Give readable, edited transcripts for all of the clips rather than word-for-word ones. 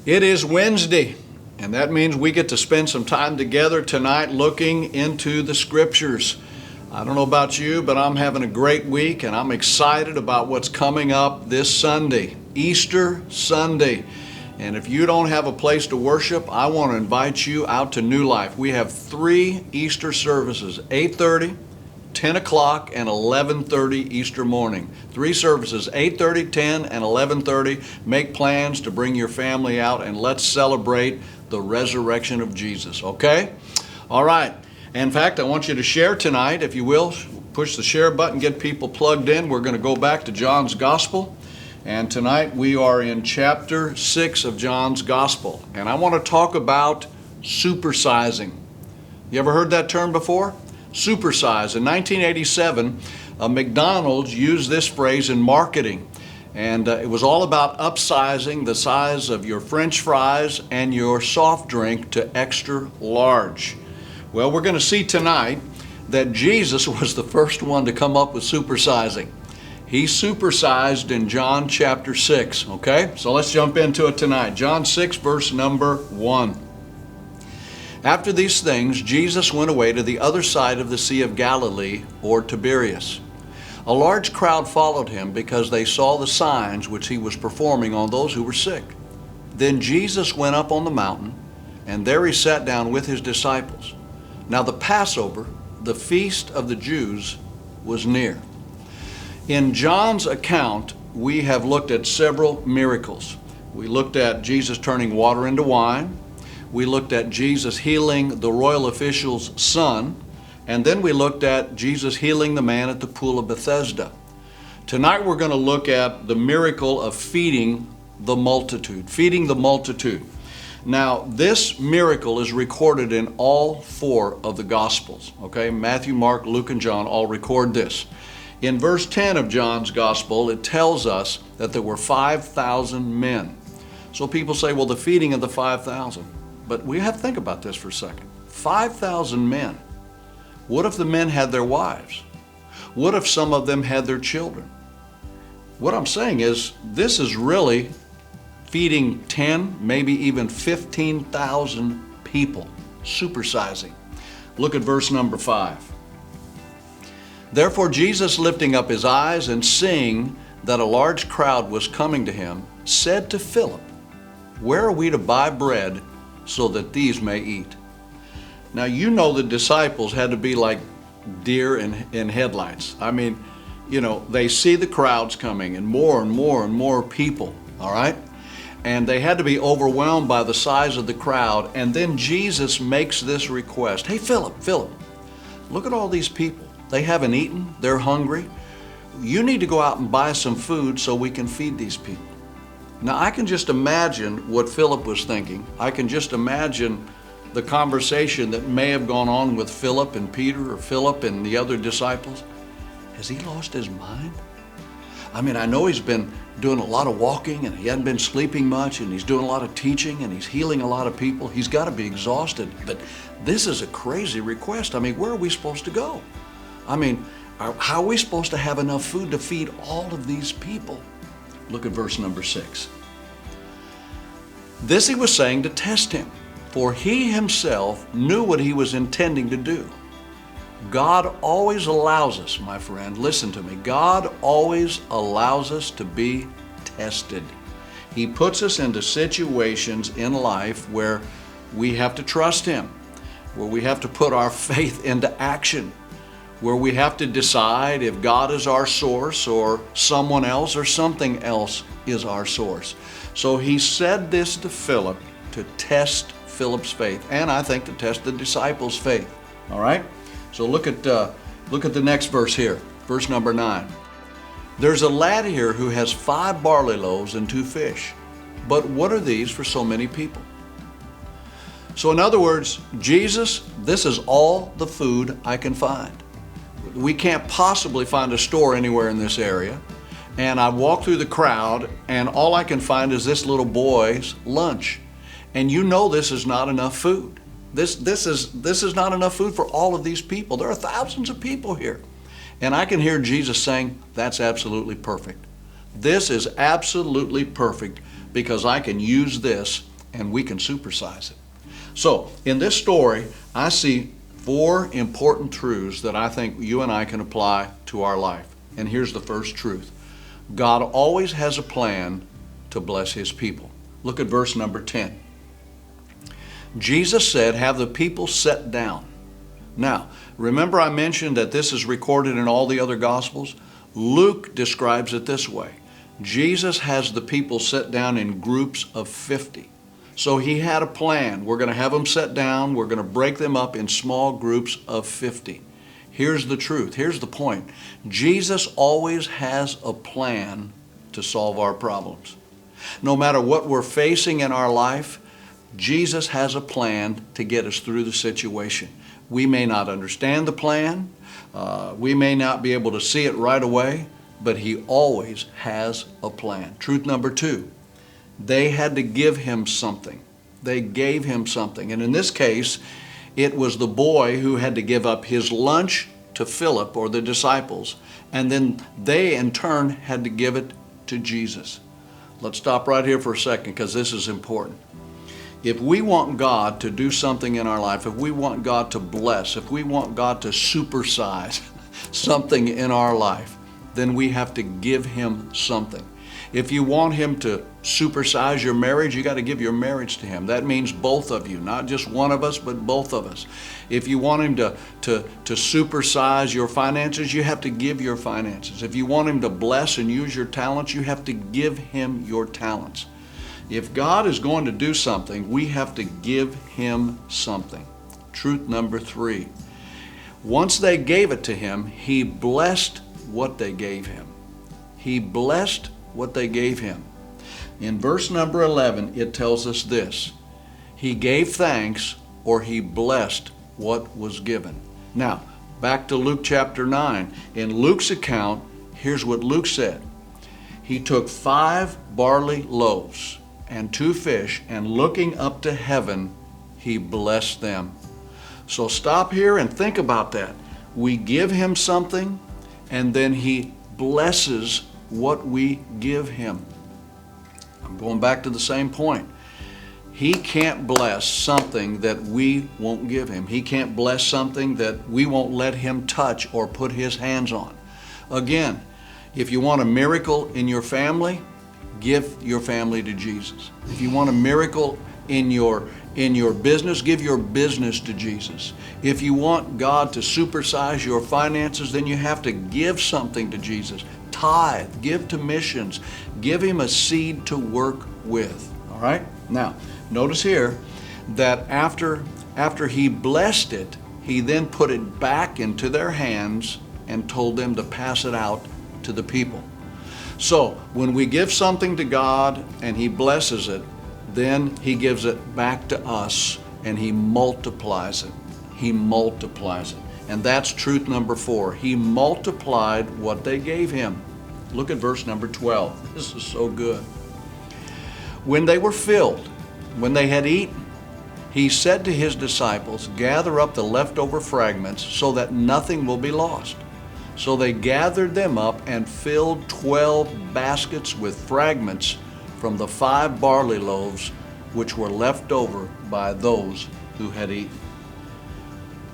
It is Wednesday, and that means we get to spend some time together tonight looking into the scriptures. I don't know about you, but I'm having a great week, and I'm excited about what's coming up this Sunday, Easter Sunday. And if you don't have a place to worship, I want to invite you out to New Life. We have 3 Easter services, 8:30, 10 o'clock, and 11:30 Easter morning. 3 services, 8:30, 10, and 11:30. Make plans to bring your family out, and let's celebrate the resurrection of Jesus, okay? All right. In fact, I want you to share tonight, if you will. Push the share button, get people plugged in. We're going to go back to John's Gospel. And tonight we are in chapter 6 of John's Gospel. And I want to talk about supersizing. You ever heard that term before? Supersize. In 1987, McDonald's used this phrase in marketing. And it was all about upsizing the size of your French fries and your soft drink to extra large. Well, we're going to see tonight that Jesus was the first one to come up with supersizing. He supersized in John chapter 6, okay? So let's jump into it tonight. John 6, verse number 1. After these things, Jesus went away to the other side of the Sea of Galilee, or Tiberias. A large crowd followed him because they saw the signs which he was performing on those who were sick. Then Jesus went up on the mountain, and there he sat down with his disciples. Now the Passover, the feast of the Jews, was near. In John's account, we have looked at several miracles. We looked at Jesus turning water into wine. We looked at Jesus healing the royal official's son. And then we looked at Jesus healing the man at the pool of Bethesda. Tonight we're going to look at the miracle of feeding the multitude. Feeding the multitude. Now, this miracle is recorded in all 4 of the Gospels. Okay, Matthew, Mark, Luke, and John all record this. In verse 10 of John's Gospel, it tells us that there were 5,000 men. So people say, well, the feeding of the 5,000. But we have to think about this for a second. 5,000 men. What if the men had their wives? What if some of them had their children? What I'm saying is, this is really feeding 10, maybe even 15,000 people, supersizing. Look at verse number 5. Therefore Jesus, lifting up his eyes and seeing that a large crowd was coming to him, said to Philip, "Where are we to buy bread so that these may eat?" Now you know the disciples had to be like deer in headlights. I mean, you know, they see the crowds coming and more and more and more people, all right? And they had to be overwhelmed by the size of the crowd. And then Jesus makes this request. Hey, Philip, look at all these people. They haven't eaten. They're hungry. You need to go out and buy some food so we can feed these people. Now, I can just imagine what Philip was thinking. I can just imagine the conversation that may have gone on with Philip and Peter, or Philip and the other disciples. Has he lost his mind? I mean, I know he's been doing a lot of walking, and he hasn't been sleeping much, and he's doing a lot of teaching, and he's healing a lot of people. He's got to be exhausted, but this is a crazy request. I mean, where are we supposed to go? I mean, how are we supposed to have enough food to feed all of these people? Look at verse number 6. This he was saying to test him, for he himself knew what he was intending to do. God always allows us, my friend, listen to me, God always allows us to be tested. He puts us into situations in life where we have to trust him, where we have to put our faith into action, where we have to decide if God is our source or someone else or something else is our source. So he said this to Philip to test Philip's faith, and I think to test the disciples' faith. All right? So look at the next verse here, verse number 9. There's a lad here who has 5 barley loaves and 2 fish. But what are these for so many people? So in other words, Jesus, this is all the food I can find. We can't possibly find a store anywhere in this area. And I walk through the crowd, and all I can find is this little boy's lunch. And you know this is not enough food. This is not enough food for all of these people. There are thousands of people here. And I can hear Jesus saying, that's absolutely perfect. This is absolutely perfect because I can use this and we can supersize it. So, in this story, I see 4 important truths that I think you and I can apply to our life. And here's the first truth. God always has a plan to bless his people. Look at verse number 10. Jesus said, "Have the people sit down." Now, remember I mentioned that this is recorded in all the other Gospels? Luke describes it this way. Jesus has the people sit down in groups of 50. So he had a plan. We're going to have them sit down. We're going to break them up in small groups of 50. Here's the truth. Here's the point. Jesus always has a plan to solve our problems. No matter what we're facing in our life, Jesus has a plan to get us through the situation. We may not understand the plan. We may not be able to see it right away, but he always has a plan. Truth number 2, they had to give him something. They gave him something. And in this case, it was the boy who had to give up his lunch to Philip or the disciples, and then they in turn had to give it to Jesus. Let's stop right here for a second because this is important. If we want God to do something in our life, if we want God to bless, if we want God to supersize something in our life, then we have to give him something. If you want him to supersize your marriage, you got to give your marriage to him. That means both of you, not just one of us, but both of us. If you want him to supersize your finances, you have to give your finances. If you want him to bless and use your talents, you have to give him your talents. If God is going to do something, we have to give him something. Truth number 3. Once they gave it to him, he blessed what they gave him. He blessed what they gave him. In verse number 11, it tells us this. He gave thanks, or he blessed what was given. Now, back to Luke chapter 9. In Luke's account, here's what Luke said. He took 5 barley loaves and 2 fish, and looking up to heaven, he blessed them. So stop here and think about that. We give him something, and then he blesses what we give him. I'm going back to the same point. He can't bless something that we won't give him. He can't bless something that we won't let him touch or put his hands on. Again, if you want a miracle in your family, give your family to Jesus. If you want a miracle in your business, give your business to Jesus. If you want God to supersize your finances, then you have to give something to Jesus. Tithe, give to missions, give him a seed to work with. All right? Now, notice here that after he blessed it, he then put it back into their hands and told them to pass it out to the people. So when we give something to God and he blesses it, then he gives it back to us and he multiplies it. He multiplies it. And that's truth number 4. He multiplied what they gave him. Look at verse number 12. This is so good. When they were filled, when they had eaten, he said to his disciples, "Gather up the leftover fragments so that nothing will be lost." So they gathered them up and filled 12 baskets with fragments from the 5 barley loaves which were left over by those who had eaten.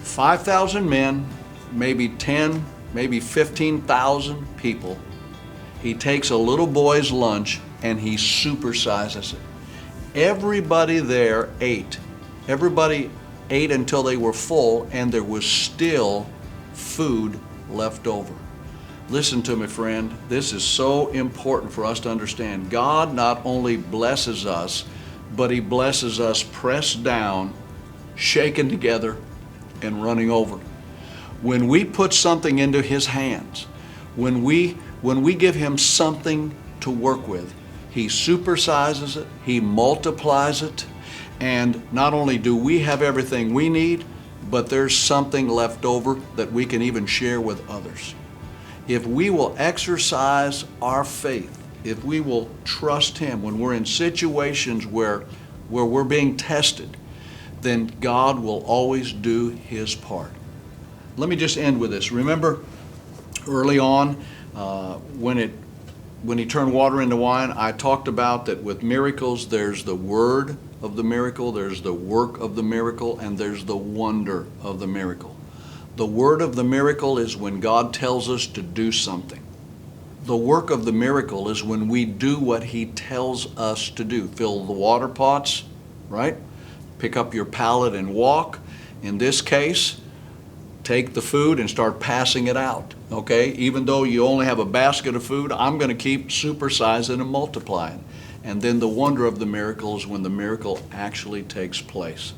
5,000 men, maybe 10, maybe 15,000 people. He takes a little boy's lunch and he supersizes it. Everybody there ate. Everybody ate until they were full, and there was still food left over. Listen to me, friend. This is so important for us to understand. God not only blesses us, but he blesses us pressed down, shaken together, and running over. When we put something into his hands, when we give him something to work with, he supersizes it, he multiplies it, and not only do we have everything we need, but there's something left over that we can even share with others. If we will exercise our faith, if we will trust him when we're in situations where we're being tested, then God will always do his part. Let me just end with this. Remember early on when when he turned water into wine, I talked about that with miracles, there's the word of the miracle, there's the work of the miracle, and there's the wonder of the miracle. The word of the miracle is when God tells us to do something. The work of the miracle is when we do what he tells us to do. Fill the water pots, right? Pick up your pallet and walk. In this case, take the food and start passing it out, okay? Even though you only have a basket of food, I'm going to keep supersizing and multiplying. And then the wonder of the miracle is when the miracle actually takes place.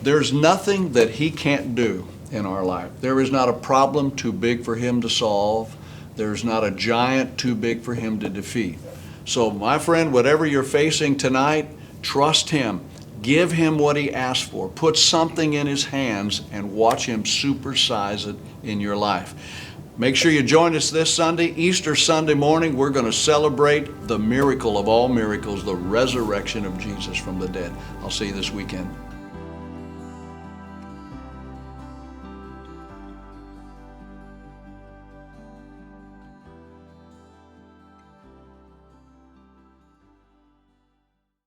There's nothing that he can't do in our life. There is not a problem too big for him to solve. There's not a giant too big for him to defeat. So my friend, whatever you're facing tonight, trust him. Give him what he asked for. Put something in his hands and watch him supersize it in your life. Make sure you join us this Sunday, Easter Sunday morning. We're going to celebrate the miracle of all miracles, the resurrection of Jesus from the dead. I'll see you this weekend.